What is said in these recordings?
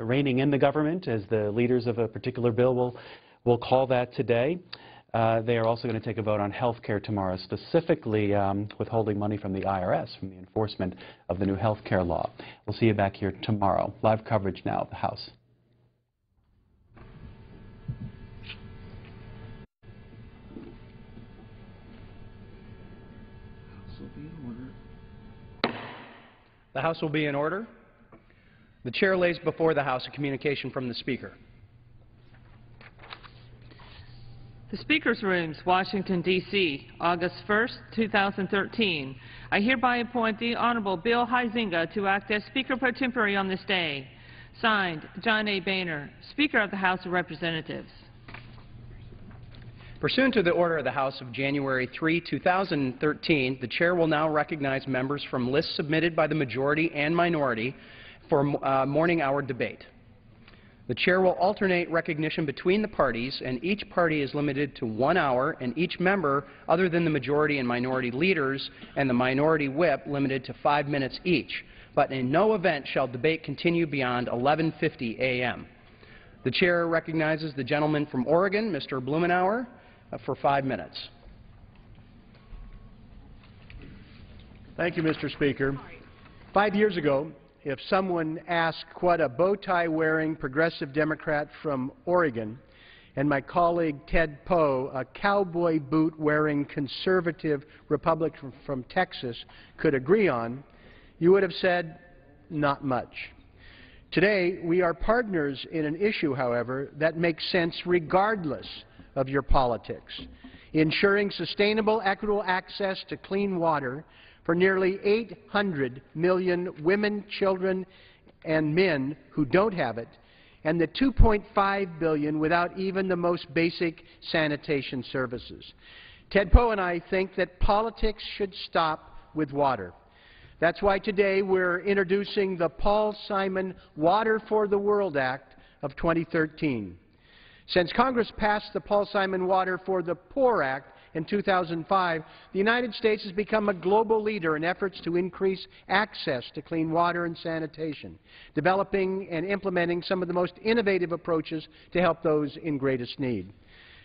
reining in the government, as the leaders of a particular bill will call that today. They are also going to take a vote on health care tomorrow, specifically withholding money from the IRS from the enforcement of the new health care law. We'll see you back here tomorrow. Live coverage now of the House. The House will be in order. The Chair lays before the House a communication from the Speaker. The Speaker's Rooms, Washington, D.C., August 1st, 2013. I hereby appoint the Honorable Bill Huizenga to act as Speaker pro tempore on this day. Signed, John A. Boehner, Speaker of the House of Representatives. Pursuant to the order of the House of January 3, 2013, the Chair will now recognize members from lists submitted by the majority and minority for morning hour debate. The Chair will alternate recognition between the parties, and each party is limited to 1 hour, and each member, other than the majority and minority leaders and the minority whip, limited to 5 minutes each. But in no event shall debate continue beyond 11:50 a.m. The Chair recognizes the gentleman from Oregon, Mr. BLUMENAUER, for 5 minutes. Thank you, Mr. Speaker. 5 years ago, if someone asked what a bow tie-wearing progressive Democrat from Oregon and my colleague Ted Poe, a cowboy boot-wearing conservative Republican from Texas, could agree on, you would have said, not much. Today, we are partners in an issue, however, that makes sense regardless of your politics. Ensuring sustainable, equitable access to clean water for nearly 800 million women, children, and men who don't have it, and the 2.5 billion without even the most basic sanitation services. Ted Poe and I think that politics should stop with water. That's why today we're introducing the Paul Simon Water for the World Act of 2013. Since Congress passed the Paul Simon Water for the Poor Act in 2005, the United States has become a global leader in efforts to increase access to clean water and sanitation, developing and implementing some of the most innovative approaches to help those in greatest need.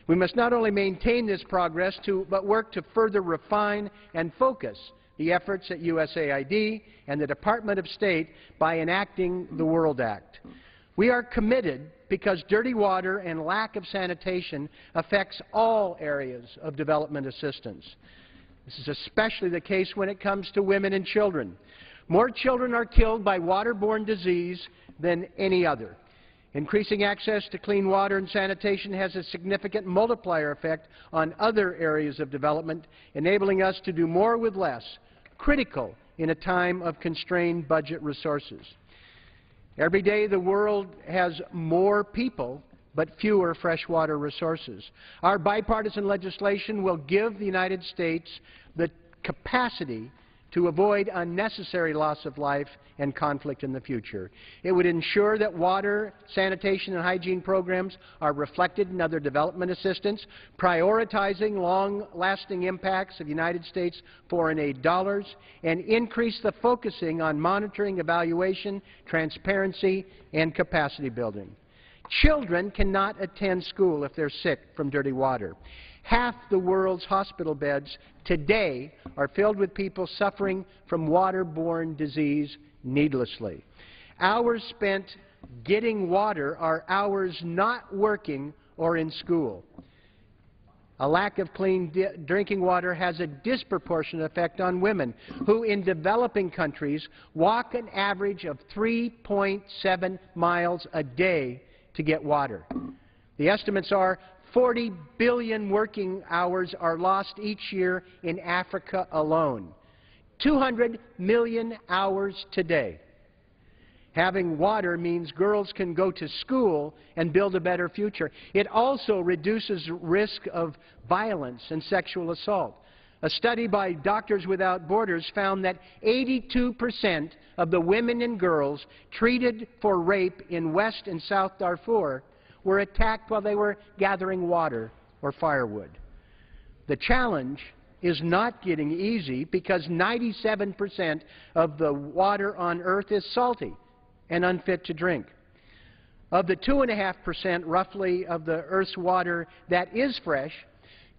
We must not only maintain this progress, but work to further refine and focus the efforts at USAID and the Department of State by enacting the World Act. We are committed because dirty water and lack of sanitation affects all areas of development assistance. This is especially the case when it comes to women and children. More children are killed by waterborne disease than any other. Increasing access to clean water and sanitation has a significant multiplier effect on other areas of development, enabling us to do more with less, critical in a time of constrained budget resources. Every day the world has more people but fewer freshwater resources. Our bipartisan legislation will give the United States the capacity to avoid unnecessary loss of life and conflict in the future. It would ensure that water, sanitation, and hygiene programs are reflected in other development assistance, prioritizing long-lasting impacts of United States foreign aid dollars, and increase the focusing on monitoring, evaluation, transparency, and capacity building. Children cannot attend school if they're sick from dirty water. Half the world's hospital beds today are filled with people suffering from waterborne disease needlessly. Hours spent getting water are hours not working or in school. A lack of clean drinking water has a disproportionate effect on women who in developing countries walk an average of 3.7 miles a day to get water. The estimates are 40 billion working hours are lost each year in Africa alone. 200 million hours today. Having water means girls can go to school and build a better future. It also reduces risk of violence and sexual assault. A study by Doctors Without Borders found that 82% of the women and girls treated for rape in West and South Darfur were attacked while they were gathering water or firewood. The challenge is not getting easy because 97% of the water on Earth is salty and unfit to drink. Of the 2.5% roughly of the Earth's water that is fresh,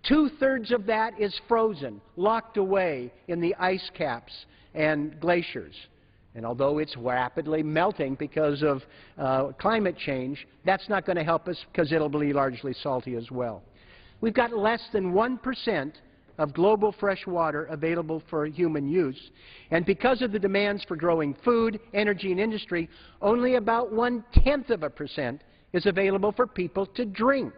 2/3 of that is frozen, locked away in the ice caps and glaciers. And although it's rapidly melting because of climate change, that's not going to help us because it'll be largely salty as well. We've got less than 1% of global fresh water available for human use, and because of the demands for growing food, energy, and industry, only about 0.1% is available for people to drink.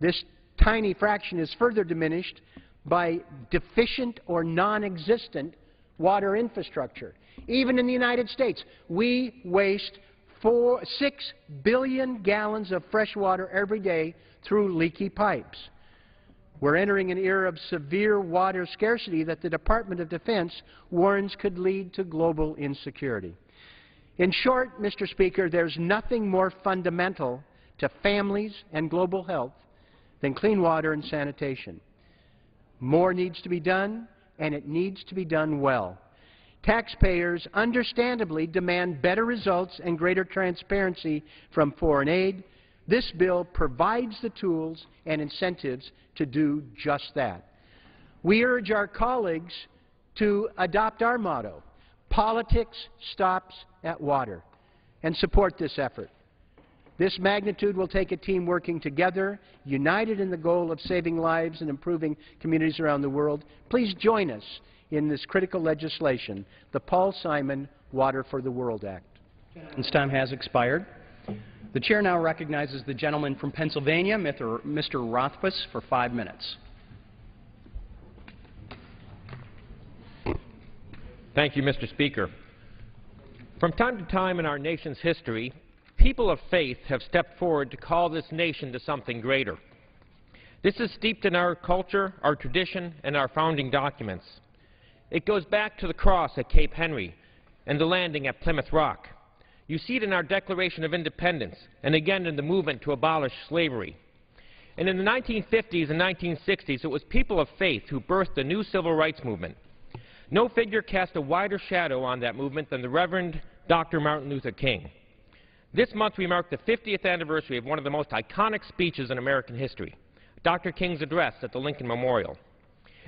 This tiny fraction is further diminished by deficient or non-existent water infrastructure. Even in the United States, we waste 6 billion gallons of fresh water every day through leaky pipes. We're entering an era of severe water scarcity that the Department of Defense warns could lead to global insecurity. In short, Mr. Speaker, there's nothing more fundamental to families and global health than clean water and sanitation. More needs to be done, and it needs to be done well. Taxpayers understandably demand better results and greater transparency from foreign aid. This bill provides the tools and incentives to do just that. We urge our colleagues to adopt our motto, politics stops at water, and support this effort. This magnitude will take a team working together, united in the goal of saving lives and improving communities around the world. Please join us in this critical legislation, the Paul Simon Water for the World Act. This time has expired. The chair now recognizes the gentleman from Pennsylvania, Mr. Rothfus, for 5 minutes. Thank you, Mr. Speaker. From time to time in our nation's history, people of faith have stepped forward to call this nation to something greater. This is steeped in our culture, our tradition, and our founding documents. It goes back to the cross at Cape Henry and the landing at Plymouth Rock. You see it in our Declaration of Independence and again in the movement to abolish slavery. And in the 1950s and 1960s, it was people of faith who birthed the new civil rights movement. No figure cast a wider shadow on that movement than the Reverend Dr. Martin Luther King. This month we mark the 50th anniversary of one of the most iconic speeches in American history, Dr. King's address at the Lincoln Memorial.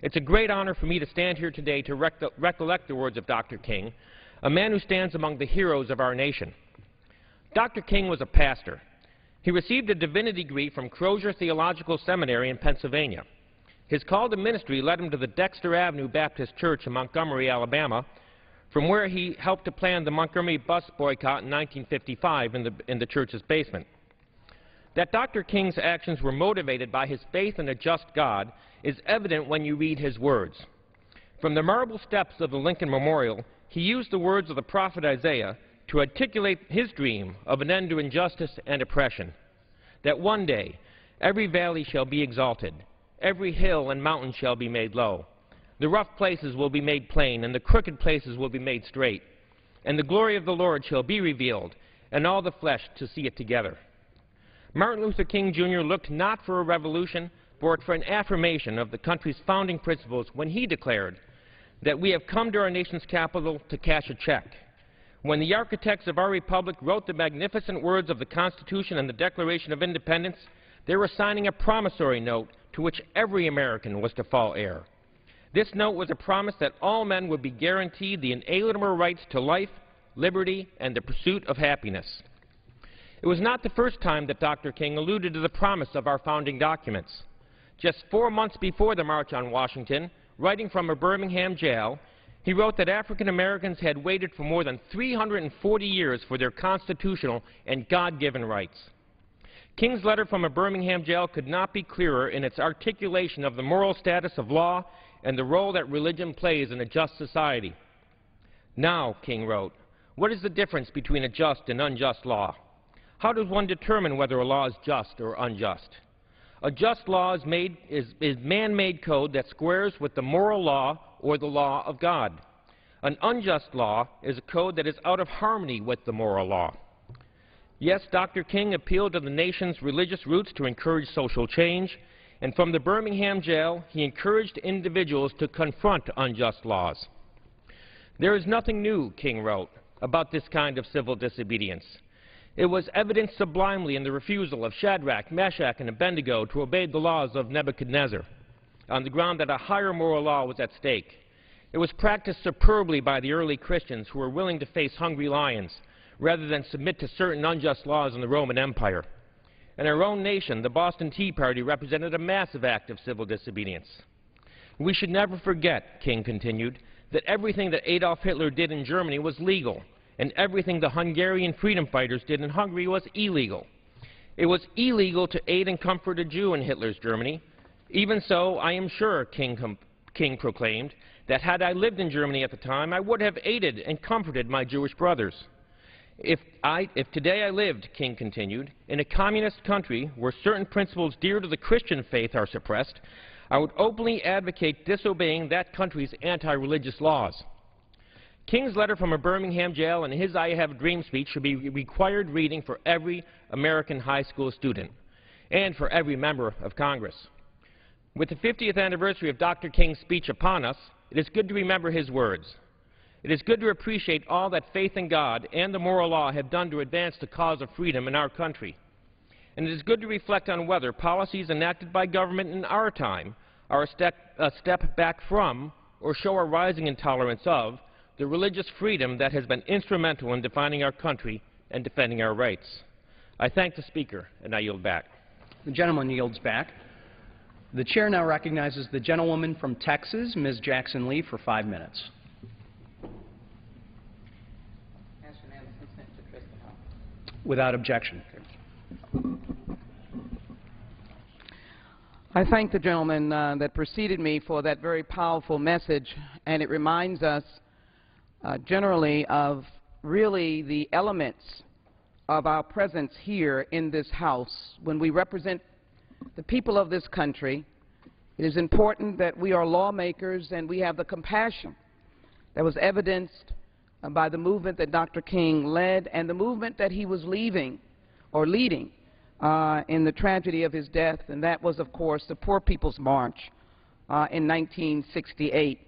It's a great honor for me to stand here today to recollect the words of Dr. King, a man who stands among the heroes of our nation. Dr. King was a pastor. He received a divinity degree from Crozier Theological Seminary in Pennsylvania. His call to ministry led him to the Dexter Avenue Baptist Church in Montgomery, Alabama, from where he helped to plan the Montgomery bus boycott in 1955 in the church's basement. That Dr. King's actions were motivated by his faith in a just God is evident when you read his words. From the marble steps of the Lincoln Memorial, he used the words of the prophet Isaiah to articulate his dream of an end to injustice and oppression, that one day every valley shall be exalted, every hill and mountain shall be made low. The rough places will be made plain, and the crooked places will be made straight. And the glory of the Lord shall be revealed, and all the flesh to see it together. Martin Luther King, Jr. looked not for a revolution, but for an affirmation of the country's founding principles when he declared that we have come to our nation's capital to cash a check. When the architects of our republic wrote the magnificent words of the Constitution and the Declaration of Independence, they were signing a promissory note to which every American was to fall heir. This note was a promise that all men would be guaranteed the inalienable rights to life, liberty, and the pursuit of happiness. It was not the first time that Dr. King alluded to the promise of our founding documents. Just 4 months before the March on Washington, writing from a Birmingham jail, he wrote that African Americans had waited for more than 340 years for their constitutional and God-given rights. King's letter from a Birmingham jail could not be clearer in its articulation of the moral status of law and the role that religion plays in a just society. Now, King wrote, what is the difference between a just and unjust law? How does one determine whether a law is just or unjust? A just law is man-made code that squares with the moral law or the law of God. An unjust law is a code that is out of harmony with the moral law. Yes, Dr. King appealed to the nation's religious roots to encourage social change, and from the Birmingham jail, he encouraged individuals to confront unjust laws. There is nothing new, King wrote, about this kind of civil disobedience. It was evidenced sublimely in the refusal of Shadrach, Meshach, and Abednego to obey the laws of Nebuchadnezzar on the ground that a higher moral law was at stake. It was practiced superbly by the early Christians who were willing to face hungry lions rather than submit to certain unjust laws in the Roman Empire. In our own nation, the Boston Tea Party represented a massive act of civil disobedience. We should never forget, King continued, that everything that Adolf Hitler did in Germany was legal, and everything the Hungarian freedom fighters did in Hungary was illegal. It was illegal to aid and comfort a Jew in Hitler's Germany. Even so, I am sure, King proclaimed, that had I lived in Germany at the time, I would have aided and comforted my Jewish brothers. If today I lived, King continued, in a communist country where certain principles dear to the Christian faith are suppressed, I would openly advocate disobeying that country's anti-religious laws. King's letter from a Birmingham jail and his I Have a Dream speech should be required reading for every American high school student and for every member of Congress. With the 50th anniversary of Dr. King's speech upon us, it is good to remember his words. It is good to appreciate all that faith in God and the moral law have done to advance the cause of freedom in our country. And it is good to reflect on whether policies enacted by government in our time are a step back from or show a rising intolerance of the religious freedom that has been instrumental in defining our country and defending our rights. I thank the Speaker, and I yield back. The gentleman yields back. The Chair now recognizes the gentlewoman from Texas, Ms. Jackson Lee, for 5 minutes. Without objection. I thank the gentleman that preceded me for that very powerful message, and it reminds us generally of really the elements of our presence here in this House. When we represent the people of this country, it is important that we are lawmakers and we have the compassion that was evidenced by the movement that Dr. King led and the movement that he was leading in the tragedy of his death, and that was, of course, the Poor People's March in 1968.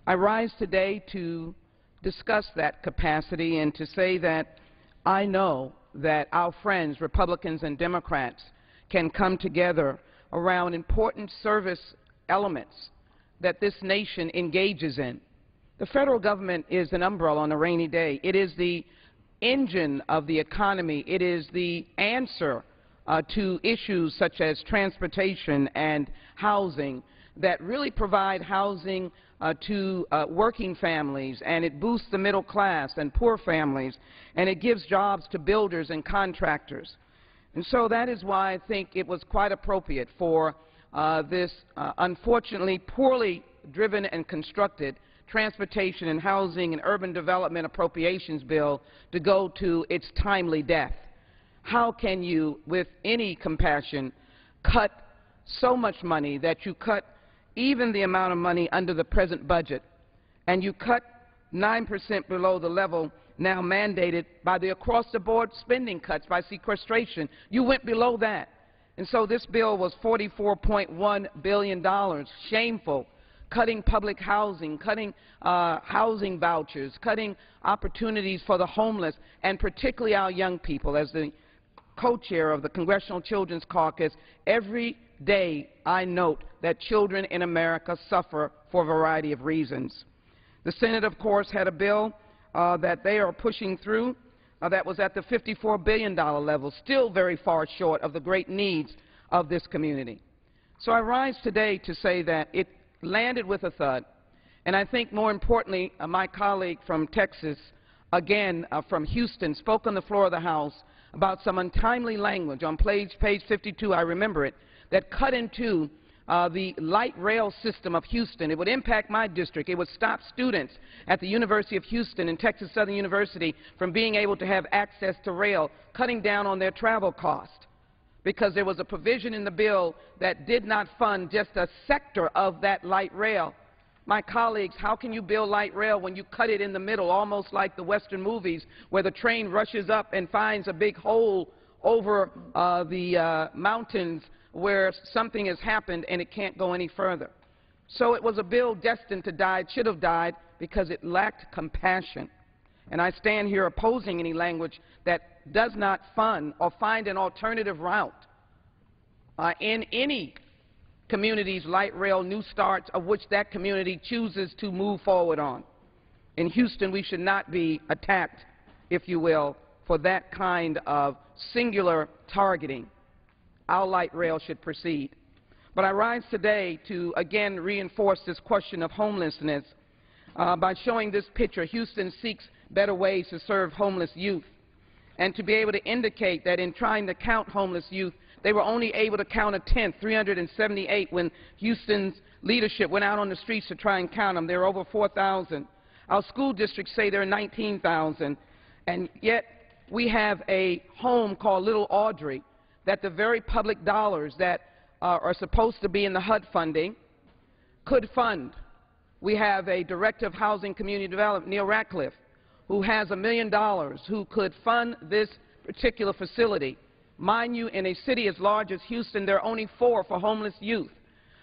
I rise today to discuss that capacity and to say that I know that our friends, Republicans and Democrats, can come together around important service elements that this nation engages in. The federal government is an umbrella on a rainy day. It is the engine of the economy. It is the answer to issues such as transportation and housing that really provide housing to working families, and it boosts the middle class and poor families, and it gives jobs to builders and contractors. And so that is why I think it was quite appropriate for this unfortunately poorly driven and constructed Transportation and Housing and Urban Development Appropriations Bill to go to its timely death. How can you, with any compassion, cut so much money that you cut even the amount of money under the present budget, and you cut 9% below the level now mandated by the across-the-board spending cuts by sequestration? You went below that. And so this bill was $44.1 billion, shameful, cutting public housing, cutting housing vouchers, cutting opportunities for the homeless, and particularly our young people. As the co-chair of the Congressional Children's Caucus, every day I note that children in America suffer for a variety of reasons. The Senate, of course, had a bill that they are pushing through that was at the $54 billion level, still very far short of the great needs of this community. So I rise today to say that it landed with a thud, and I think more importantly, my colleague from Texas, again from Houston, spoke on the floor of the House about some untimely language on page 52, I remember it, that cut into the light rail system of Houston. It would impact my district. It would stop students at the University of Houston and Texas Southern University from being able to have access to rail, cutting down on their travel cost, because there was a provision in the bill that did not fund just a sector of that light rail. My colleagues, how can you build light rail when you cut it in the middle, almost like the Western movies, where the train rushes up and finds a big hole over the mountains where something has happened and it can't go any further? So it was a bill destined to die. It should have died because it lacked compassion. And I stand here opposing any language that does not fund or find an alternative route in any community's light rail new starts of which that community chooses to move forward on. In Houston, we should not be attacked, if you will, for that kind of singular targeting. Our light rail should proceed. But I rise today to again reinforce this question of homelessness by showing this picture. Houston seeks better ways to serve homeless youth, and to be able to indicate that in trying to count homeless youth, they were only able to count a tenth, 378, when Houston's leadership went out on the streets to try and count them. There are over 4,000. Our school districts say there are 19,000, and yet we have a home called Little Audrey that the very public dollars that are supposed to be in the HUD funding could fund. We have a director of housing community development, Neil Ratcliffe, who has $1 million, who could fund this particular facility. Mind you, in a city as large as Houston, there are only 4 for homeless youth.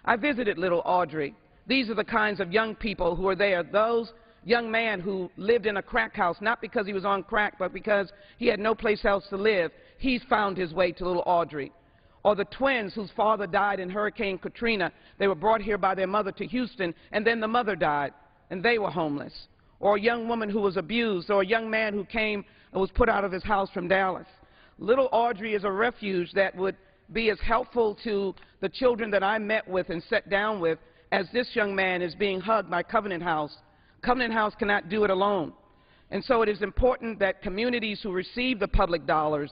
I visited Little Audrey. These are the kinds of young people who are there. Those young man who lived in a crack house, not because he was on crack, but because he had no place else to live, he's found his way to Little Audrey. Or the twins whose father died in Hurricane Katrina. They were brought here by their mother to Houston, and then the mother died, and they were homeless. Or a young woman who was abused, or a young man who came and was put out of his house from Dallas. Little Audrey is a refuge that would be as helpful to the children that I met with and sat down with as this young man is being hugged by Covenant House. Covenant House cannot do it alone. And so it is important that communities who receive the public dollars,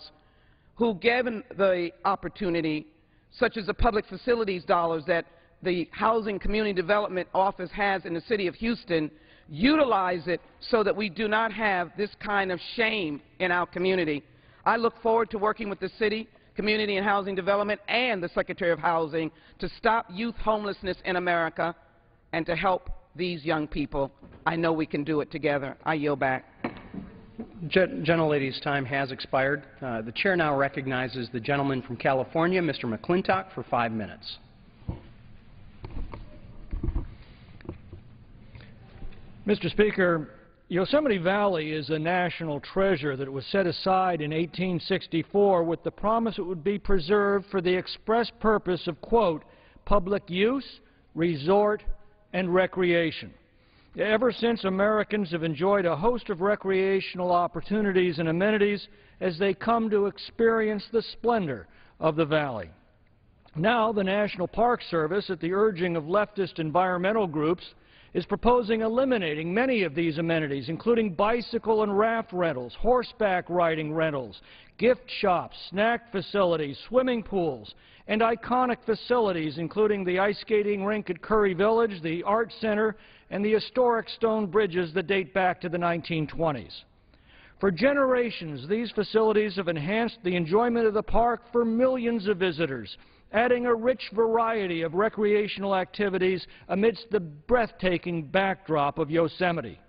who given the opportunity, such as the public facilities dollars that the Housing Community Development Office has in the city of Houston, utilize it so that we do not have this kind of shame in our community. I look forward to working with the city, Community and Housing Development, and the Secretary of Housing to stop youth homelessness in America and to help these young people. I know we can do it together. I yield back. Gentlelady's time has expired. The chair now recognizes the gentleman from California, Mr. McClintock, for 5 minutes. Mr. Speaker, Yosemite Valley is a national treasure that was set aside in 1864 with the promise it would be preserved for the express purpose of, quote, public use, resort, and recreation. Ever since, Americans have enjoyed a host of recreational opportunities and amenities as they come to experience the splendor of the valley. Now, the National Park Service, at the urging of leftist environmental groups, is proposing eliminating many of these amenities, including bicycle and raft rentals, horseback riding rentals, gift shops, snack facilities, swimming pools, and iconic facilities, including the ice skating rink at Curry Village, the Art Center, and the historic stone bridges that date back to the 1920s. For generations, these facilities have enhanced the enjoyment of the park for millions of visitors, adding a rich variety of recreational activities amidst the breathtaking backdrop of Yosemite.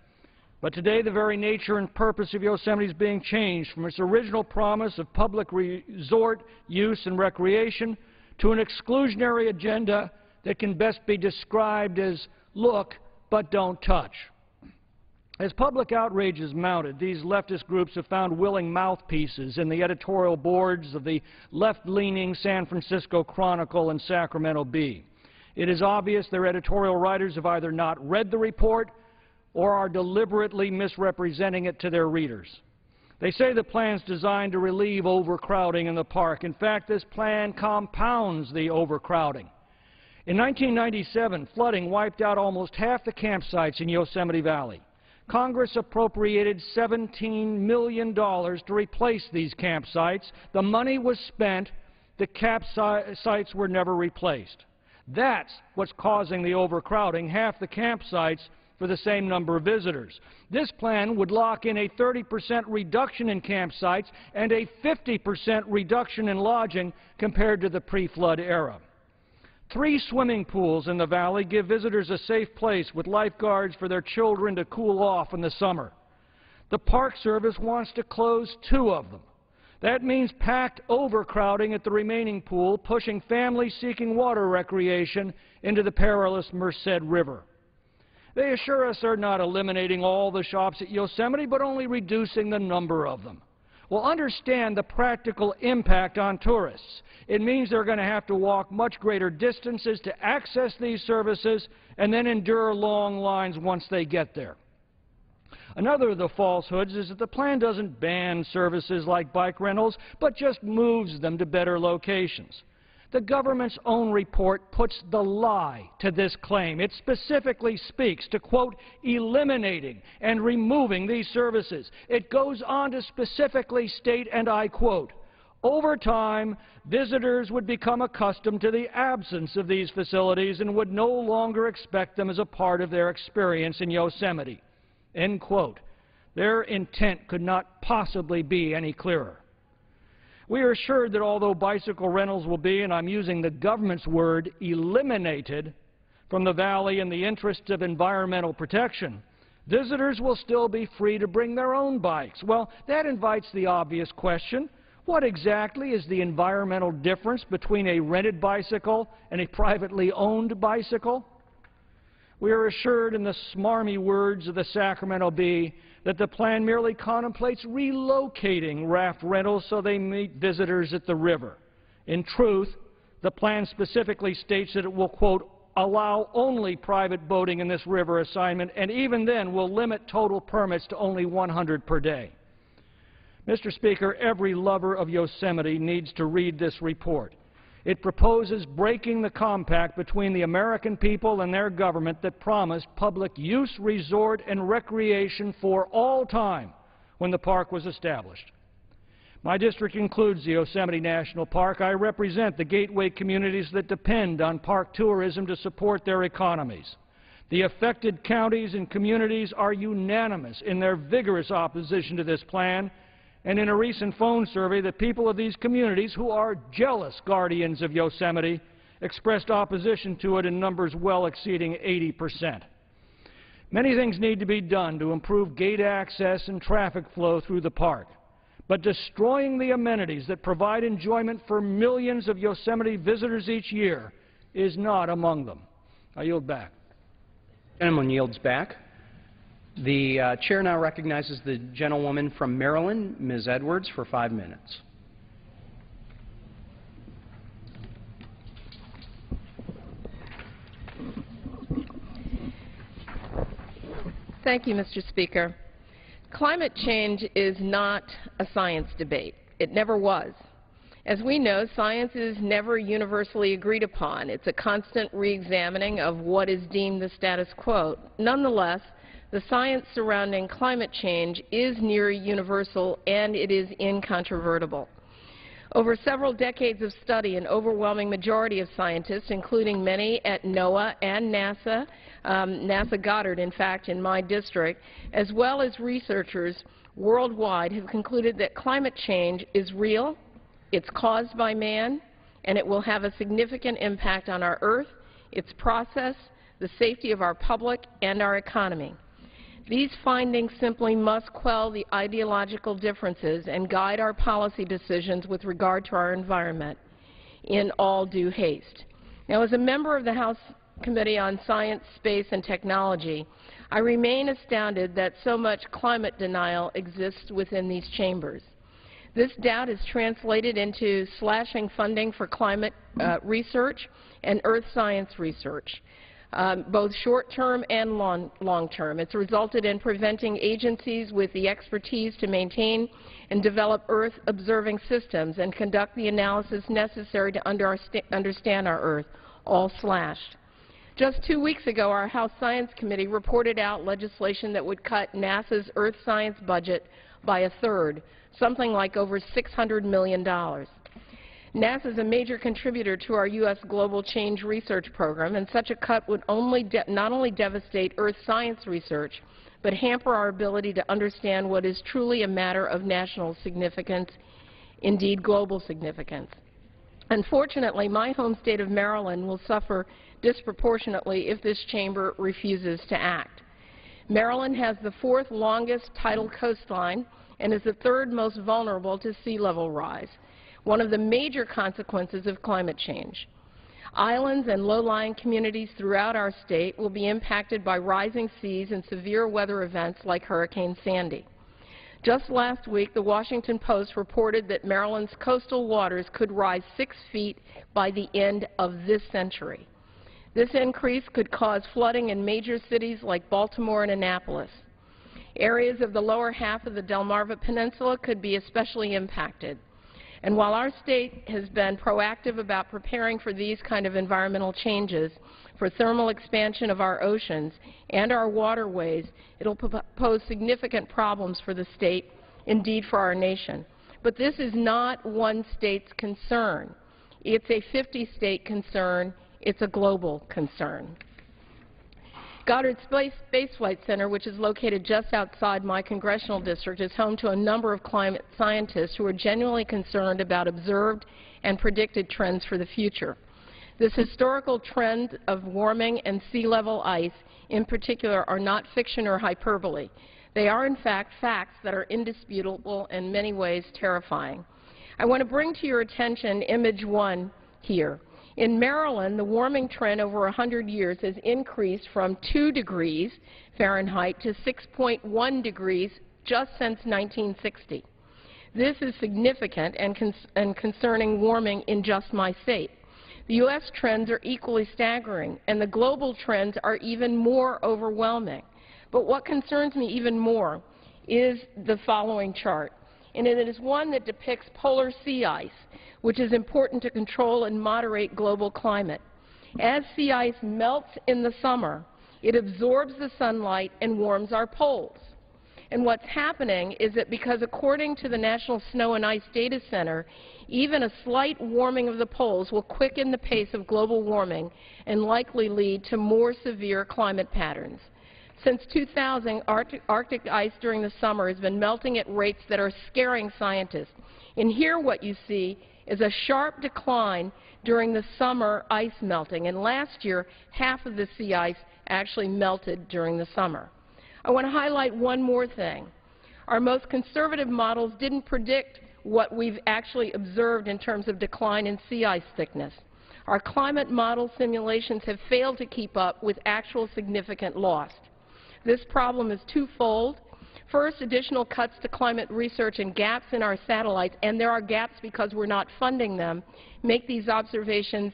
But today, the very nature and purpose of Yosemite is being changed from its original promise of public resort use and recreation to an exclusionary agenda that can best be described as look but don't touch. As public outrage has mounted, these leftist groups have found willing mouthpieces in the editorial boards of the left-leaning San Francisco Chronicle and Sacramento Bee. It is obvious their editorial writers have either not read the report or are deliberately misrepresenting it to their readers. They say the plan is designed to relieve overcrowding in the park. In fact, this plan compounds the overcrowding. In 1997, flooding wiped out almost half the campsites in Yosemite Valley. Congress appropriated $17 million to replace these campsites. The money was spent. The campsites were never replaced. That's what's causing the overcrowding, half the campsites for the same number of visitors. This plan would lock in a 30% reduction in campsites and a 50% reduction in lodging compared to the pre-flood era. 3 swimming pools in the valley give visitors a safe place with lifeguards for their children to cool off in the summer. The Park Service wants to close 2 of them. That means packed overcrowding at the remaining pool, pushing families seeking water recreation into the perilous Merced River. They assure us they're not eliminating all the shops at Yosemite, but only reducing the number of them. Well, understand the practical impact on tourists. It means they're going to have to walk much greater distances to access these services and then endure long lines once they get there. Another of the falsehoods is that the plan doesn't ban services like bike rentals, but just moves them to better locations. The government's own report puts the lie to this claim. It specifically speaks to, quote, eliminating and removing these services. It goes on to specifically state, and I quote, over time, visitors would become accustomed to the absence of these facilities and would no longer expect them as a part of their experience in Yosemite, end quote. Their intent could not possibly be any clearer. We are assured that although bicycle rentals will be, and I'm using the government's word, eliminated from the valley in the interests of environmental protection, visitors will still be free to bring their own bikes. Well, that invites the obvious question, what exactly is the environmental difference between a rented bicycle and a privately owned bicycle? We are assured in the smarmy words of the Sacramento Bee that the plan merely contemplates relocating raft rentals so they meet visitors at the river. In truth, the plan specifically states that it will, quote, allow only private boating in this river assignment, and even then will limit total permits to only 100 per day. Mr. Speaker, every lover of Yosemite needs to read this report. It proposes breaking the compact between the American people and their government that promised public use, resort, and recreation for all time when the park was established. My district includes the Yosemite National Park. I represent the gateway communities that depend on park tourism to support their economies. The affected counties and communities are unanimous in their vigorous opposition to this plan. And in a recent phone survey, the people of these communities, who are jealous guardians of Yosemite, expressed opposition to it in numbers well exceeding 80%. Many things need to be done to improve gate access and traffic flow through the park, but destroying the amenities that provide enjoyment for millions of Yosemite visitors each year is not among them. I yield back. The gentleman yields back. The chair now recognizes the gentlewoman from Maryland, Ms. Edwards, for 5 minutes. Thank you, Mr. Speaker. Climate change is not a science debate. It never was. As we know, science is never universally agreed upon. It's a constant re-examining of what is deemed the status quo. Nonetheless, the science surrounding climate change is near universal and it is incontrovertible. Over several decades of study, an overwhelming majority of scientists, including many at NOAA and NASA Goddard, in fact, in my district, as well as researchers worldwide, have concluded that climate change is real, it's caused by man, and it will have a significant impact on our Earth, its process, the safety of our public, and our economy. These findings simply must quell the ideological differences and guide our policy decisions with regard to our environment in all due haste. Now, as a member of the House Committee on Science, Space, and Technology, I remain astounded that so much climate denial exists within these chambers. This doubt is translated into slashing funding for climate research and earth science research, both short-term and long-term. It's resulted in preventing agencies with the expertise to maintain and develop Earth-observing systems and conduct the analysis necessary to understand our Earth, all slashed. Just 2 weeks ago, our House Science Committee reported out legislation that would cut NASA's Earth science budget by a third, something like over $600 million. NASA is a major contributor to our U.S. Global Change Research Program, and such a cut would not only devastate Earth science research, but hamper our ability to understand what is truly a matter of national significance, indeed global significance. Unfortunately, my home state of Maryland will suffer disproportionately if this chamber refuses to act. Maryland has the 4th longest tidal coastline and is the 3rd most vulnerable to sea level rise, one of the major consequences of climate change. Islands and low-lying communities throughout our state will be impacted by rising seas and severe weather events like Hurricane Sandy. Just last week, the Washington Post reported that Maryland's coastal waters could rise 6 feet by the end of this century. This increase could cause flooding in major cities like Baltimore and Annapolis. Areas of the lower half of the Delmarva Peninsula could be especially impacted. And while our state has been proactive about preparing for these kind of environmental changes, for thermal expansion of our oceans and our waterways, it will pose significant problems for the state, indeed for our nation. But this is not one state's concern. It's a 50-state concern. It's a global concern. Goddard Space Flight Center, which is located just outside my congressional district, is home to a number of climate scientists who are genuinely concerned about observed and predicted trends for the future. This historical trend of warming and sea level ice, in particular, are not fiction or hyperbole. They are, in fact, facts that are indisputable and in many ways terrifying. I want to bring to your attention image 1 here. In Maryland, the warming trend over 100 years has increased from 2 degrees Fahrenheit to 6.1 degrees just since 1960. This is significant and concerning warming in just my state. The U.S. trends are equally staggering, and the global trends are even more overwhelming. But what concerns me even more is the following chart. And it is one that depicts polar sea ice, which is important to control and moderate global climate. As sea ice melts in the summer, it absorbs the sunlight and warms our poles. And what's happening is that because according to the National Snow and Ice Data Center, even a slight warming of the poles will quicken the pace of global warming and likely lead to more severe climate patterns. Since 2000, Arctic ice during the summer has been melting at rates that are scaring scientists. And here what you see is a sharp decline during the summer ice melting. And last year, half of the sea ice actually melted during the summer. I want to highlight one more thing. Our most conservative models didn't predict what we've actually observed in terms of decline in sea ice thickness. Our climate model simulations have failed to keep up with actual significant loss. This problem is twofold. First, additional cuts to climate research and gaps in our satellites, and there are gaps because we're not funding them, make these observations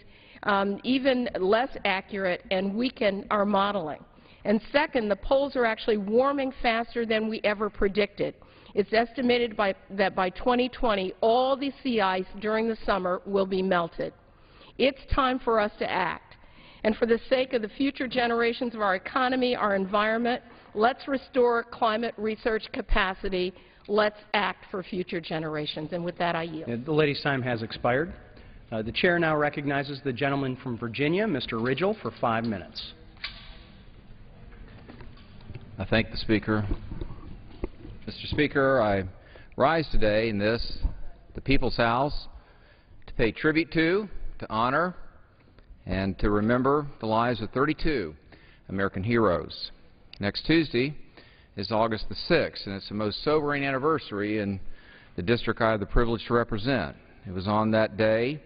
even less accurate and weaken our modeling. And second, the poles are actually warming faster than we ever predicted. It's estimated that by 2020, all the sea ice during the summer will be melted. It's time for us to act. And for the sake of the future generations of our economy, our environment, let's restore climate research capacity. Let's act for future generations. And with that, I yield. The lady's time has expired. The chair now recognizes the gentleman from Virginia, Mr. RIGELL, for 5 minutes. I thank the Speaker. Mr. Speaker, I rise today in this, the People's House, to pay tribute to honor, and to remember the lives of 32 American heroes. Next Tuesday is August the 6th, and it's the most sobering anniversary in the district I have the privilege to represent. It was on that day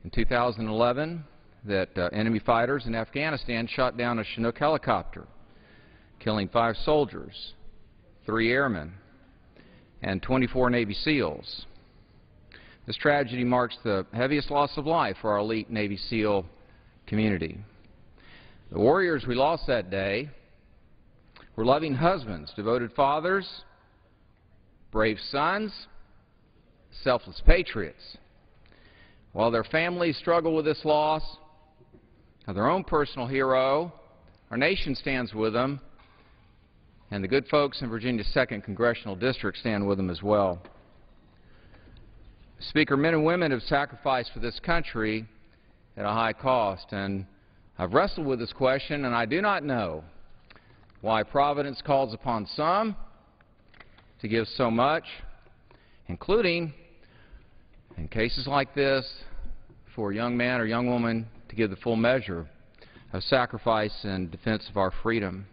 in 2011 that enemy fighters in Afghanistan shot down a Chinook helicopter, killing 5 soldiers, 3 airmen, and 24 Navy SEALs. This tragedy marks the heaviest loss of life for our elite Navy SEAL community. The warriors we lost that day were loving husbands, devoted fathers, brave sons, selfless patriots. While their families struggle with this loss of their own personal hero, our nation stands with them, and the good folks in Virginia's 2nd Congressional District stand with them as well. Speaker, men and women have sacrificed for this country at a high cost, and I've wrestled with this question, and I do not know why Providence calls upon some to give so much, including, in cases like this, for a young man or young woman to give the full measure of sacrifice in defense of our freedom.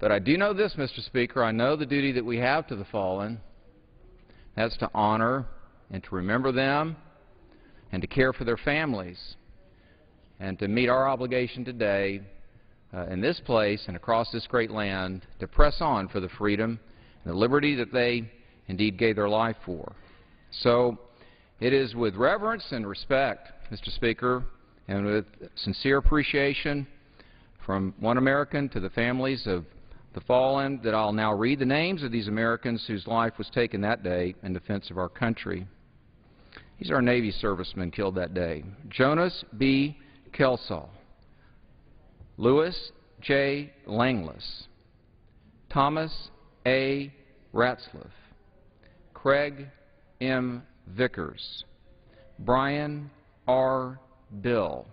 But I do know this, Mr. Speaker, I know the duty that we have to the fallen. That's to honor and to remember them and to care for their families and to meet our obligation today in this place and across this great land to press on for the freedom and the liberty that they indeed gave their life for. So it is with reverence and respect, Mr. Speaker, and with sincere appreciation from one American to the families of the fallen that I'll now read the names of these Americans whose life was taken that day in defense of our country. These are our Navy servicemen killed that day. Jonas B. Kelsall, Louis J. Langlis, Thomas A. Ratzliff, Craig M. Vickers, Brian R. Bill,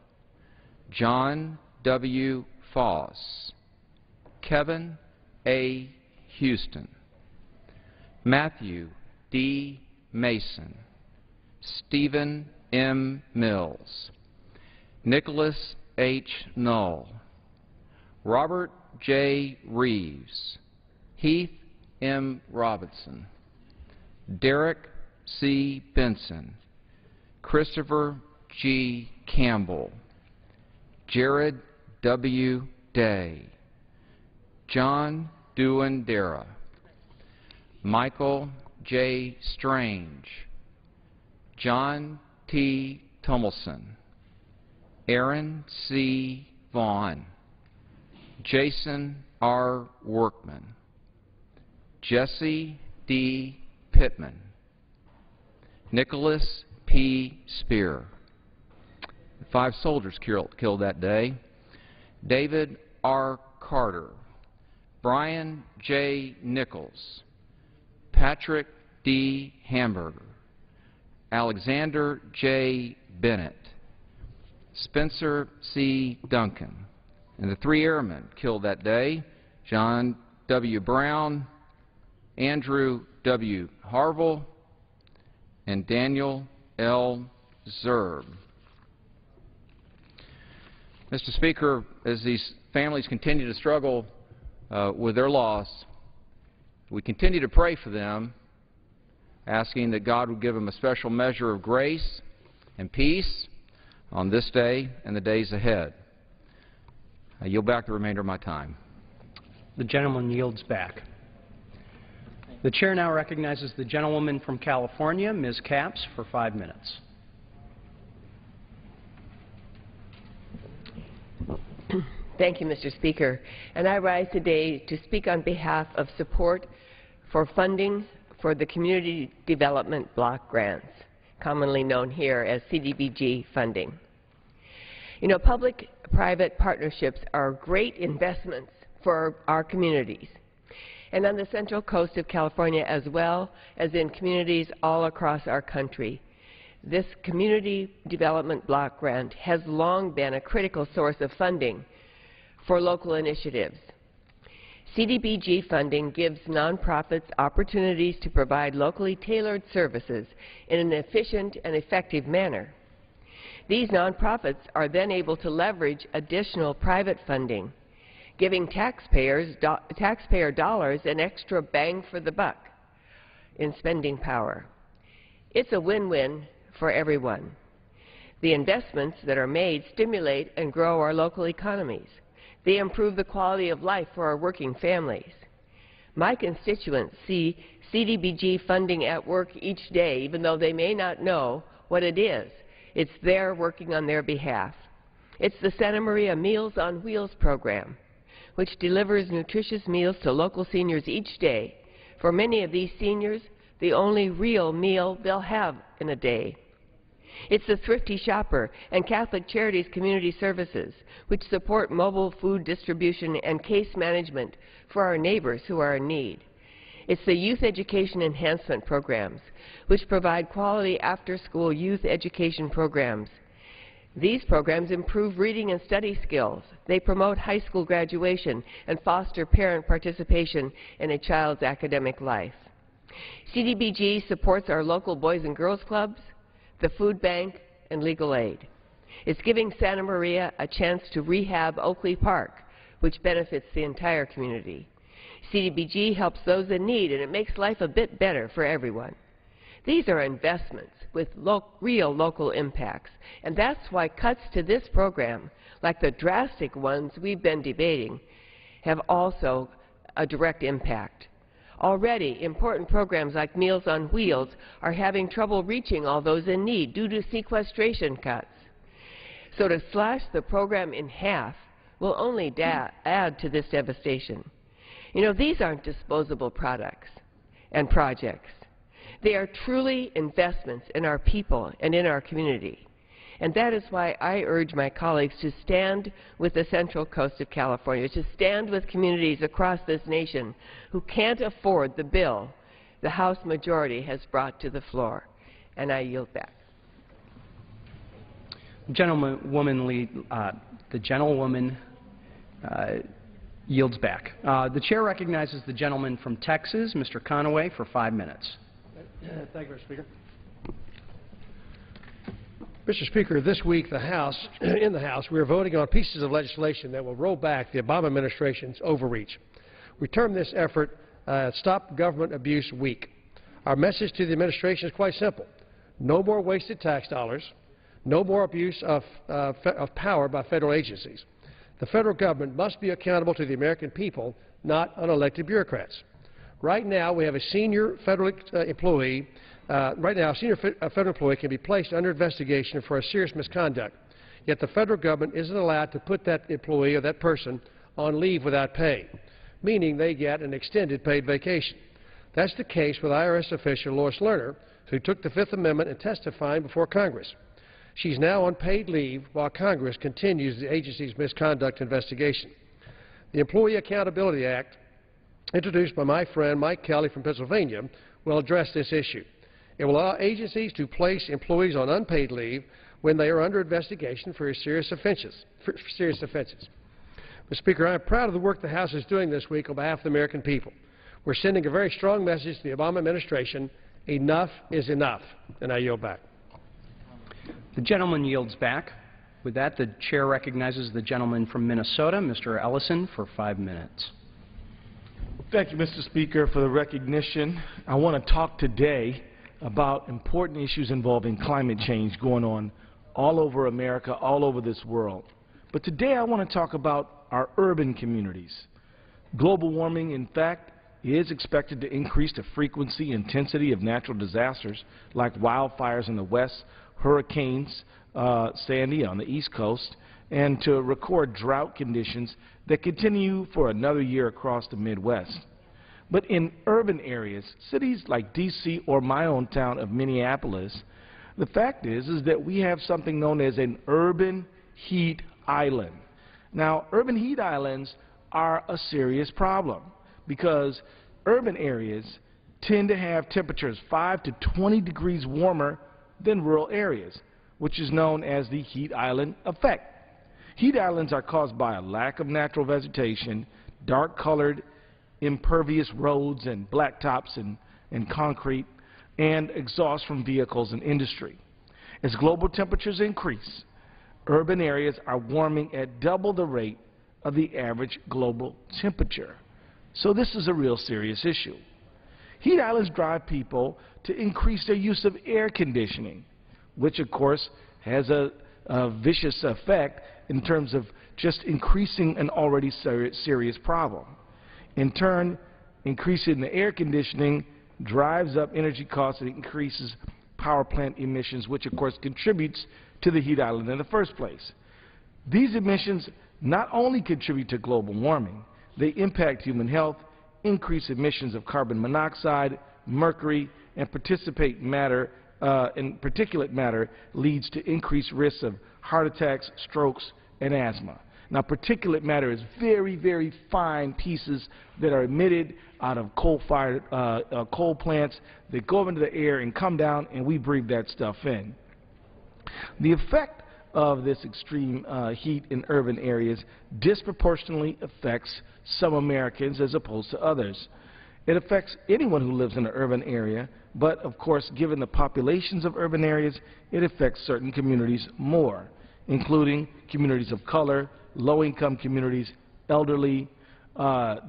John W. Foss, Kevin A. Houston, Matthew D. Mason, Stephen M. Mills, Nicholas H. Null, Robert J. Reeves, Heath M. Robinson, Derek C. Benson, Christopher G. Campbell, Jared W. Day, John Duandera, Michael J. Strange, John T. Tummelson, Aaron C. Vaughn, Jason R. Workman, Jesse D. Pittman, Nicholas P. Spear. The 5 soldiers killed that day: David R. Carter, Brian J. Nichols, Patrick D. Hamburger, Alexander J. Bennett, Spencer C. Duncan, and the 3 airmen killed that day: John W. Brown, Andrew W. Harville, and Daniel L. Zerb. Mr. Speaker, as these families continue to struggle with their loss, we continue to pray for them, asking that God would give them a special measure of grace and peace on this day and the days ahead. I yield back the remainder of my time. The gentleman yields back. The chair now recognizes the gentlewoman from California, Ms. Capps, for 5 minutes. Thank you, Mr. Speaker. And I rise today to speak on behalf of support for funding for the Community Development Block Grants, commonly known here as CDBG funding. You know, public-private partnerships are great investments for our communities, and on the Central Coast of California as well as in communities all across our country. This Community Development Block Grant has long been a critical source of funding for local initiatives. CDBG funding gives nonprofits opportunities to provide locally tailored services in an efficient and effective manner. These nonprofits are then able to leverage additional private funding, giving taxpayer dollars an extra bang for the buck in spending power. It's a win-win for everyone. The investments that are made stimulate and grow our local economies. They improve the quality of life for our working families. My constituents see CDBG funding at work each day, even though they may not know what it is. It's there working on their behalf. It's the Santa Maria Meals on Wheels program, which delivers nutritious meals to local seniors each day. For many of these seniors, the only real meal they'll have in a day. It's the Thrifty Shopper and Catholic Charities Community Services, which support mobile food distribution and case management for our neighbors who are in need. It's the Youth Education Enhancement Programs, which provide quality after-school youth education programs. These programs improve reading and study skills. They promote high school graduation and foster parent participation in a child's academic life. CDBG supports our local Boys and Girls Clubs, the food bank, and legal aid. It's giving Santa Maria a chance to rehab Oakley Park, which benefits the entire community. CDBG helps those in need, and it makes life a bit better for everyone. These are investments with real local impacts, and that's why cuts to this program, like the drastic ones we've been debating, have also a direct impact. Already, important programs like Meals on Wheels are having trouble reaching all those in need due to sequestration cuts. So to slash the program in half will only add to this devastation. You know, these aren't disposable products and projects. They are truly investments in our people and in our community. And that is why I urge my colleagues to stand with the Central Coast of California, to stand with communities across this nation who can't afford the bill the House majority has brought to the floor. And I yield back. The gentlewoman yields back. The chair recognizes the gentleman from Texas, Mr. Conaway, for 5 minutes. Thank you, Mr. Speaker. Mr. Speaker, this week in the House, we are voting on pieces of legislation that will roll back the Obama administration's overreach. We term this effort Stop Government Abuse Week. Our message to the administration is quite simple. No more wasted tax dollars. No more abuse of power by federal agencies. The federal government must be accountable to the American people, not unelected bureaucrats. Right now, we have a senior federal employee. A senior federal employee can be placed under investigation for a serious misconduct. Yet the federal government isn't allowed to put that employee or that person on leave without pay, meaning they get an extended paid vacation. That's the case with IRS official Lois Lerner, who took the Fifth Amendment and testified before Congress. She's now on paid leave while Congress continues the agency's misconduct investigation. The Employee Accountability Act, introduced by my friend Mike Kelly from Pennsylvania, will address this issue. It will allow agencies to place employees on unpaid leave when they are under investigation for serious offenses. Mr. Speaker, I am proud of the work the House is doing this week on behalf of the American people. We're sending a very strong message to the Obama administration. Enough is enough. And I yield back. The gentleman yields back. With that, the chair recognizes the gentleman from Minnesota, Mr. Ellison, for 5 minutes. Thank you, Mr. Speaker, for the recognition. I want to talk today about important issues involving climate change going on all over America, all over this world. But today I want to talk about our urban communities. Global warming, in fact, is expected to increase the frequency and intensity of natural disasters like wildfires in the west, hurricanes, Sandy on the East Coast, and to record drought conditions that continue for another year across the Midwest. But in urban areas, cities like D.C. or my own town of Minneapolis, the fact is that we have something known as an urban heat island. Now, urban heat islands are a serious problem because urban areas tend to have temperatures 5 to 20 degrees warmer than rural areas, which is known as the heat island effect. Heat islands are caused by a lack of natural vegetation, dark-colored, impervious roads and blacktops and concrete, and exhaust from vehicles and industry. As global temperatures increase, urban areas are warming at double the rate of the average global temperature. So this is a real serious issue. Heat islands drive people to increase their use of air conditioning, which of course has a vicious effect in terms of just increasing an already serious problem. In turn, increasing the air conditioning drives up energy costs and increases power plant emissions, which of course contributes to the heat island in the first place. These emissions not only contribute to global warming, they impact human health, increase emissions of carbon monoxide, mercury, and particulate matter leads to increased risks of heart attacks, strokes, and asthma. Now, particulate matter is very, very fine pieces that are emitted out of coal-fired coal plants that go into the air and come down, and we breathe that stuff in. The effect of this extreme heat in urban areas disproportionately affects some Americans as opposed to others. It affects anyone who lives in an urban area, but of course, given the populations of urban areas, it affects certain communities more, including communities of color, low-income communities, elderly,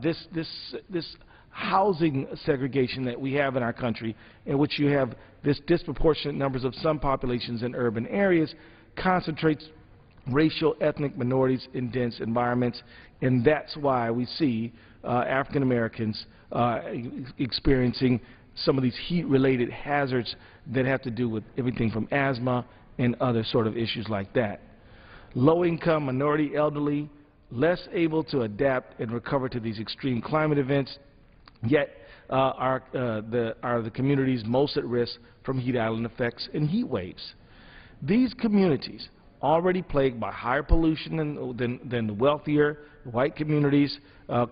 this housing segregation that we have in our country, in which you have this disproportionate numbers of some populations in urban areas, concentrates racial, ethnic minorities in dense environments, and that's why we see African Americans experiencing some of these heat-related hazards that have to do with everything from asthma and other sort of issues like that. Low-income, minority, elderly, less able to adapt and recover to these extreme climate events, yet are the communities most at risk from heat island effects and heat waves. These communities, already plagued by higher pollution than the wealthier white communities,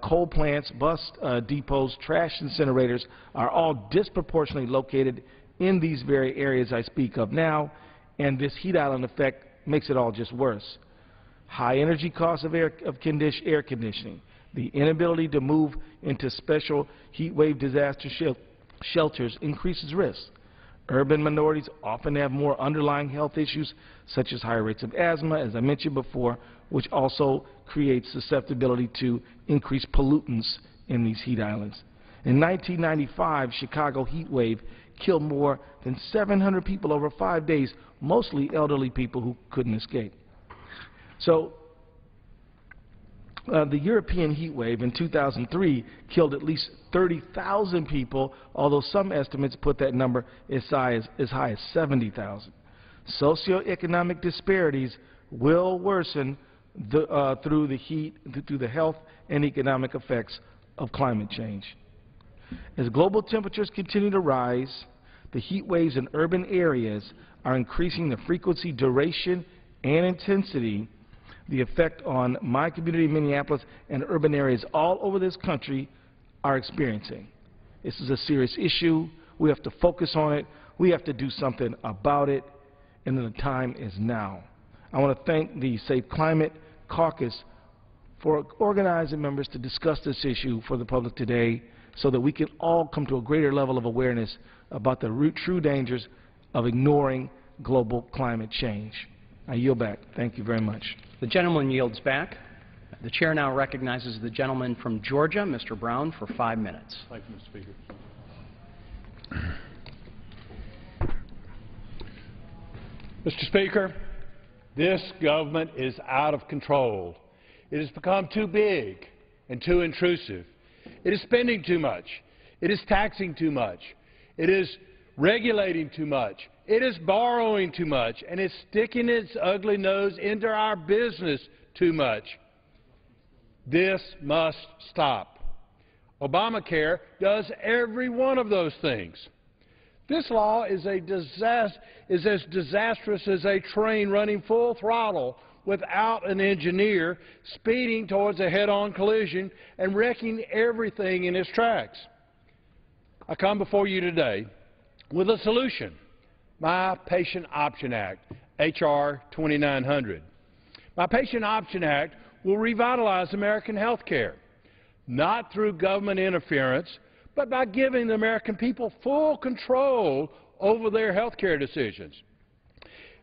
coal plants, bus depots, trash incinerators, are all disproportionately located in these very areas I speak of now, and this heat island effect makes it all just worse. High energy costs of air conditioning, the inability to move into special heat wave disaster shelters increases risk. Urban minorities often have more underlying health issues, such as higher rates of asthma, as I mentioned before, which also creates susceptibility to increased pollutants in these heat islands. In 1995, Chicago heat wave killed more than 700 people over 5 days, mostly elderly people who couldn't escape. So the European heat wave in 2003 killed at least 30,000 people, although some estimates put that number as high as 70,000. Socioeconomic disparities will worsen through the health and economic effects of climate change. As global temperatures continue to rise, the heat waves in urban areas are increasing the frequency, duration, and intensity. The effect on my community, Minneapolis, and urban areas all over this country are experiencing. This is a serious issue. We have to focus on it. We have to do something about it, and the time is now. I want to thank the Safe Climate Caucus for organizing members to discuss this issue for the public today so that we can all come to a greater level of awareness about the true dangers of ignoring global climate change. I yield back. Thank you very much. The gentleman yields back. The chair now recognizes the gentleman from Georgia, Mr. Brown, for 5 minutes. Thank you, Mr. Speaker. Mr. Speaker, this government is out of control. It has become too big and too intrusive. It is spending too much. It is taxing too much. It is regulating too much. It is borrowing too much, and it's sticking its ugly nose into our business too much. This must stop. Obamacare does every one of those things. This law is as disastrous as a train running full throttle without an engineer, speeding towards a head-on collision and wrecking everything in its tracks. I come before you today with a solution. My Patient Option Act, H.R. 2900. My Patient Option Act will revitalize American health care, not through government interference, but by giving the American people full control over their health care decisions.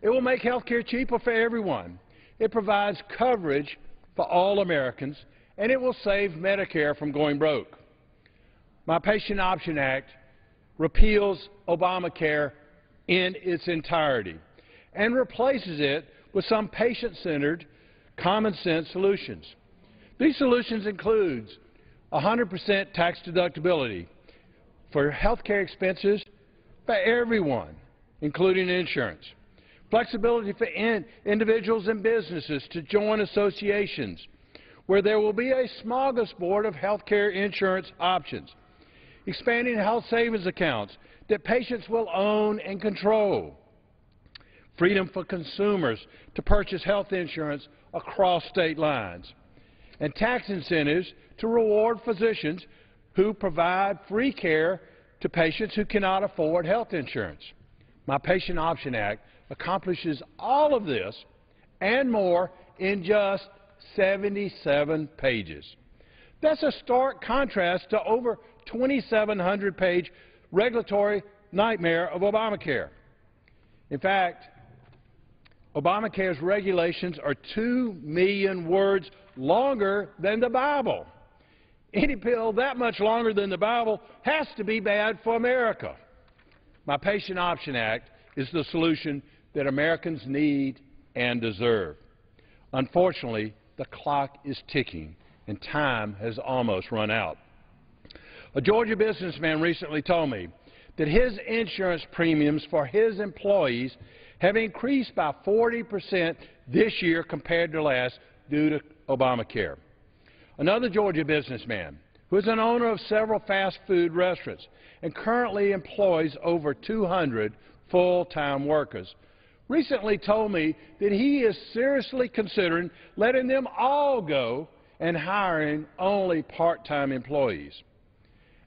It will make health care cheaper for everyone. It provides coverage for all Americans, and it will save Medicare from going broke. My Patient Option Act repeals Obamacare in its entirety and replaces it with some patient-centered, common-sense solutions. These solutions include 100% tax deductibility for health care expenses for everyone, including insurance, flexibility for individuals and businesses to join associations where there will be a smorgasbord of health care insurance options, expanding health savings accounts that patients will own and control, freedom for consumers to purchase health insurance across state lines, and tax incentives to reward physicians who provide free care to patients who cannot afford health insurance. My Patient Option Act accomplishes all of this and more in just 77 pages. That's a stark contrast to over 2,700-page regulatory nightmare of Obamacare. In fact, Obamacare's regulations are 2 million words longer than the Bible. Any bill that much longer than the Bible has to be bad for America. My Patient Option Act is the solution that Americans need and deserve. Unfortunately, the clock is ticking, and time has almost run out. A Georgia businessman recently told me that his insurance premiums for his employees have increased by 40% this year compared to last due to Obamacare. Another Georgia businessman, who is an owner of several fast food restaurants and currently employs over 200 full-time workers, recently told me that he is seriously considering letting them all go and hiring only part-time employees.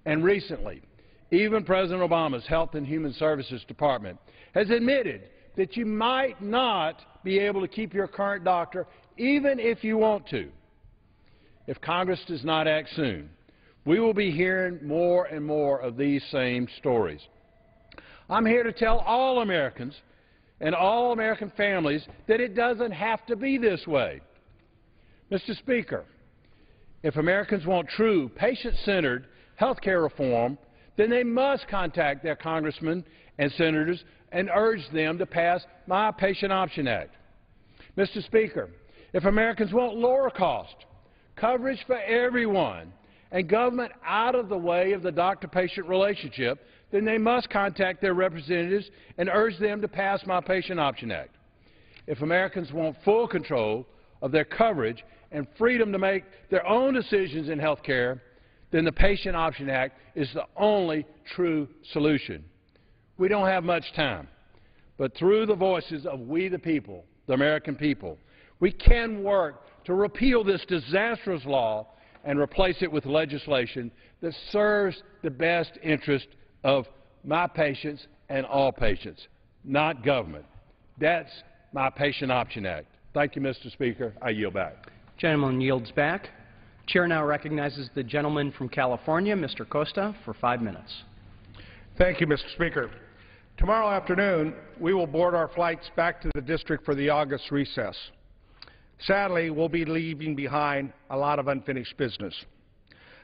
And recently, even President Obama's Health and Human Services Department has admitted that you might not be able to keep your current doctor even if you want to. If Congress does not act soon, we will be hearing more and more of these same stories. I'm here to tell all Americans and all American families that it doesn't have to be this way. Mr. Speaker, if Americans want true, patient-centered health care reform, then they must contact their congressmen and senators and urge them to pass My Patient Option Act. Mr. Speaker, if Americans want lower cost, coverage for everyone, and government out of the way of the doctor-patient relationship, then they must contact their representatives and urge them to pass My Patient Option Act. If Americans want full control of their coverage and freedom to make their own decisions in health care, then the Patient Option Act is the only true solution. We don't have much time, but through the voices of we the people, the American people, we can work to repeal this disastrous law and replace it with legislation that serves the best interest of my patients and all patients, not government. That's My Patient Option Act. Thank you, Mr. Speaker. I yield back. Gentleman yields back. Chair now recognizes the gentleman from California, Mr. Costa, for 5 minutes. Thank you, Mr. Speaker. Tomorrow afternoon, we will board our flights back to the district for the August recess. Sadly, we'll be leaving behind a lot of unfinished business.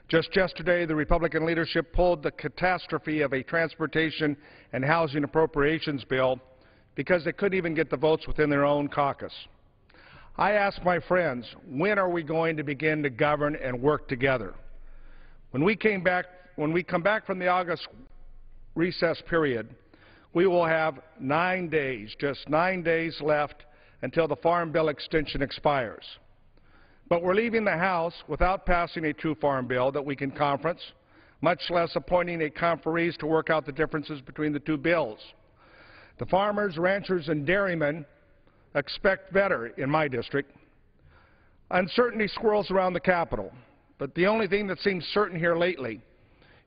Just yesterday, the Republican leadership pulled the catastrophe of a transportation and housing appropriations bill because they couldn't even get the votes within their own caucus. I asked my friends, when are we going to begin to govern and work together? When we come back from the August recess period, we will have 9 days, just 9 days left until the Farm Bill extension expires. But we're leaving the House without passing a true Farm Bill that we can conference, much less appointing a conferees to work out the differences between the two bills. The farmers, ranchers, and dairymen expect better in my district. Uncertainty swirls around the Capitol, but the only thing that seems certain here lately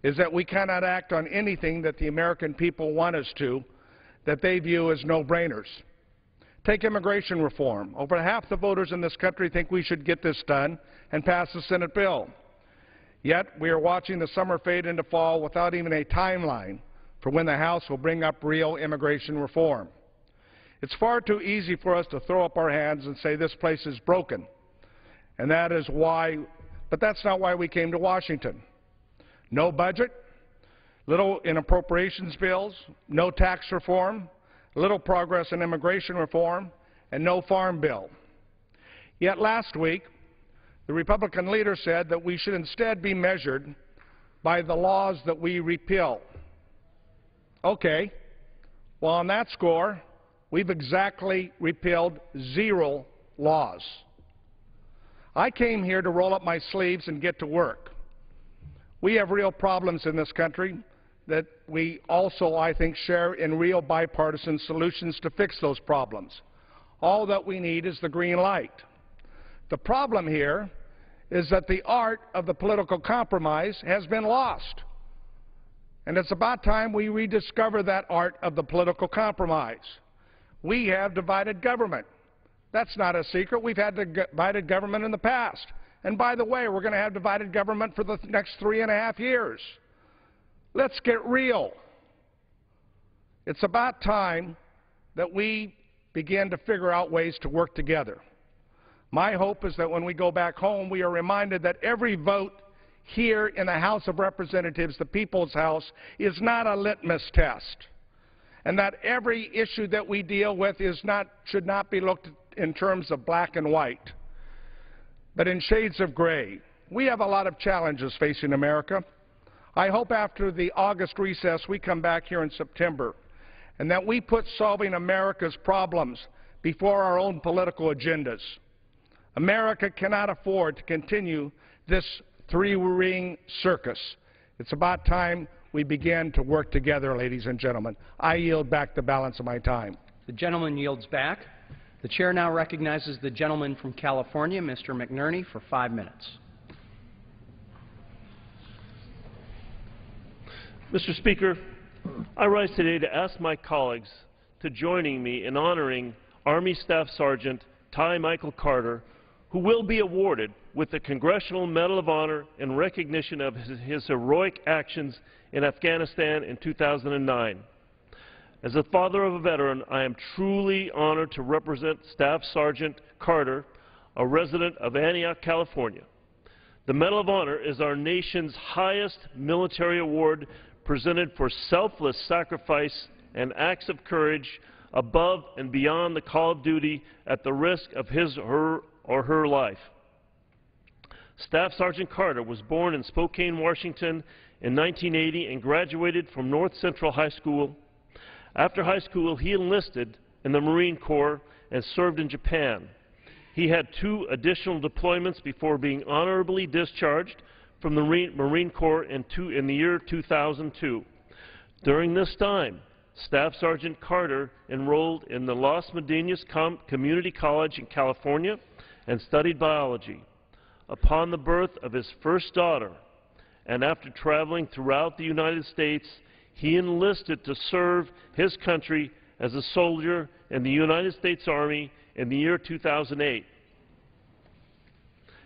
is that we cannot act on anything that the American people want us to, that they view as no-brainers. Take immigration reform. Over half the voters in this country think we should get this done and pass the Senate bill. Yet we are watching the summer fade into fall without even a timeline for when the House will bring up real immigration reform. It's far too easy for us to throw up our hands and say this place is broken. And that is why, but that's not why we came to Washington. No budget, little in appropriations bills, no tax reform, little progress in immigration reform, and no farm bill. Yet last week, the Republican leader said that we should instead be measured by the laws that we repeal. Okay, well on that score, we've exactly repealed 0 laws. I came here to roll up my sleeves and get to work. We have real problems in this country that we also, I think, share in real bipartisan solutions to fix those problems. All that we need is the green light. The problem here is that the art of the political compromise has been lost. And it's about time we rediscover that art of the political compromise. We have divided government. That's not a secret. We've had divided government in the past. And by the way, we're going to have divided government for the next 3.5 years. Let's get real. It's about time that we begin to figure out ways to work together. My hope is that when we go back home, we are reminded that every vote here in the House of Representatives, the People's House, is not a litmus test, and that every issue that we deal with should not be looked in terms of black and white, but in shades of gray. We have a lot of challenges facing America. I hope after the August recess we come back here in September and that we put solving America's problems before our own political agendas. America cannot afford to continue this three-ring circus. It's about time we begin to work together, ladies and gentlemen. I yield back the balance of my time. The gentleman yields back. The chair now recognizes the gentleman from California, Mr. McNerney, for 5 minutes. Mr. Speaker, I rise today to ask my colleagues to join me in honoring Army Staff Sergeant Ty Michael Carter, who will be awarded with the Congressional Medal of Honor in recognition of his heroic actions in Afghanistan in 2009. As the father of a veteran, I am truly honored to represent Staff Sergeant Carter, a resident of Antioch, California. The Medal of Honor is our nation's highest military award, presented for selfless sacrifice and acts of courage above and beyond the call of duty at the risk of his or her life. Staff Sergeant Carter was born in Spokane, Washington in 1980 and graduated from North Central High School. After high school, he enlisted in the Marine Corps and served in Japan. He had 2 additional deployments before being honorably discharged from the Marine Corps in the year 2002. During this time, Staff Sergeant Carter enrolled in the Los Medenas Community College in California and studied biology. Upon the birth of his first daughter, and after traveling throughout the United States, he enlisted to serve his country as a soldier in the United States Army in the year 2008.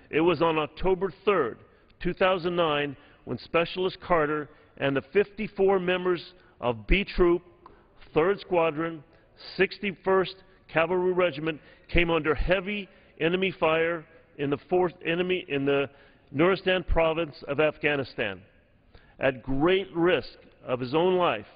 It was on October 3rd, 2009, when Specialist Carter and the 54 members of B Troop, 3rd Squadron, 61st Cavalry Regiment came under heavy enemy fire in the Nuristan province of Afghanistan. At great risk of his own life,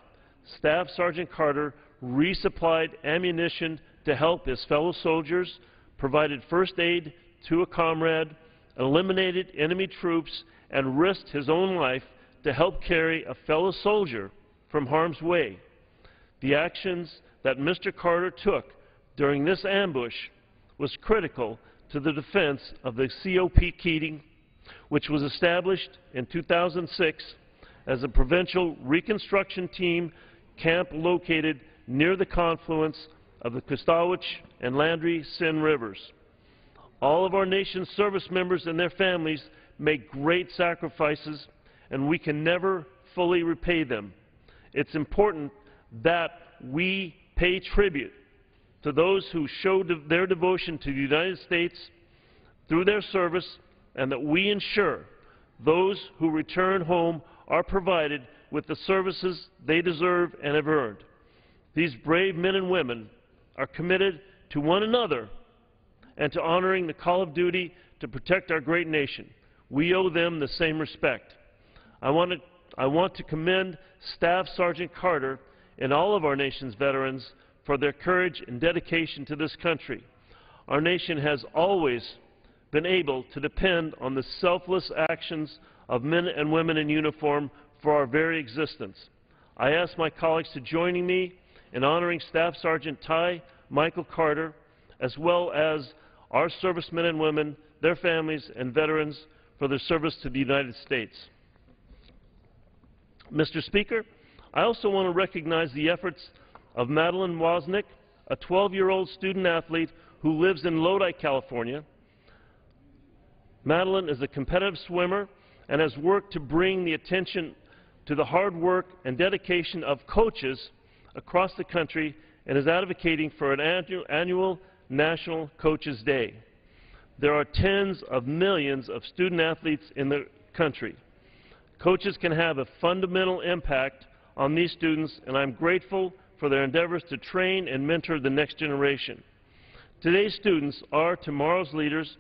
Staff Sergeant Carter resupplied ammunition to help his fellow soldiers, provided first aid to a comrade, eliminated enemy troops, and risked his own life to help carry a fellow soldier from harm's way. The actions that Mr. Carter took during this ambush was critical to the defense of the COP Keating, which was established in 2006 as a provincial reconstruction team camp located near the confluence of the Costawich and Landry Sin rivers. All of our nation's service members and their families make great sacrifices, and we can never fully repay them. It's important that we pay tribute to those who showed their devotion to the United States through their service, and that we ensure those who return home are provided with the services they deserve and have earned. These brave men and women are committed to one another and to honoring the call of duty to protect our great nation. We owe them the same respect. I want to commend Staff Sergeant Carter and all of our nation's veterans for their courage and dedication to this country. Our nation has always been able to depend on the selfless actions of men and women in uniform for our very existence. I ask my colleagues to join me in honoring Staff Sergeant Ty Michael Carter, as well as our servicemen and women, their families, and veterans for their service to the United States. Mr. Speaker, I also want to recognize the efforts of Madeline Wozniak, a 12-year-old student athlete who lives in Lodi, California. Madeline is a competitive swimmer and has worked to bring the attention to the hard work and dedication of coaches across the country and is advocating for an annual National Coaches Day. There are tens of millions of student athletes in the country. Coaches can have a fundamental impact on these students, and I'm grateful for their endeavors to train and mentor the next generation. Today's students are tomorrow's leaders,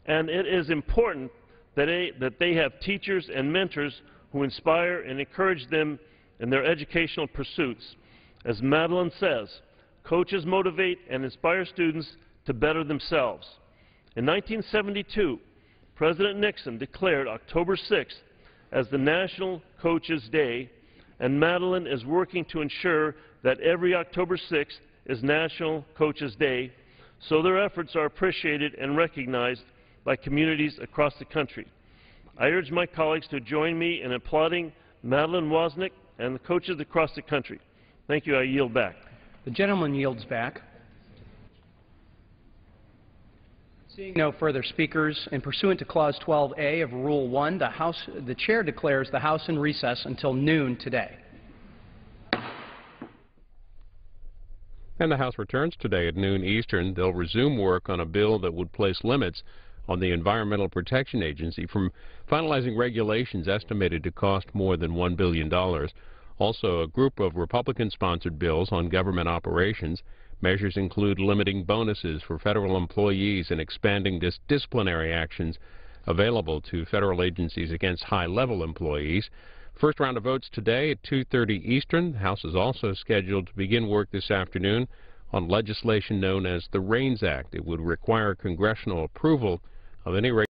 and it is important that they have teachers and mentors who inspire and encourage them in their educational pursuits. As Madeline says, coaches motivate and inspire students to better themselves. In 1972, President Nixon declared October 6th as the National Coaches Day, and Madeline is working to ensure that every October 6th is National Coaches Day, so their efforts are appreciated and recognized by communities across the country. I urge my colleagues to join me in applauding Madeline Wozniak and the coaches across the country. Thank you. I yield back. The gentleman yields back. Seeing no further speakers, and pursuant to Clause 12A of Rule 1, the Chair declares the House in recess until noon today. And the House returns today at noon Eastern. They'll resume work on a bill that would place limits on the Environmental Protection Agency from finalizing regulations estimated to cost more than $1 billion. Also, a group of Republican-sponsored bills on government operations. Measures include limiting bonuses for federal employees and expanding disciplinary actions available to federal agencies against high-level employees. First round of votes today at 2:30 Eastern. The House is also scheduled to begin work this afternoon on legislation known as the REINS Act. It would require congressional approval of any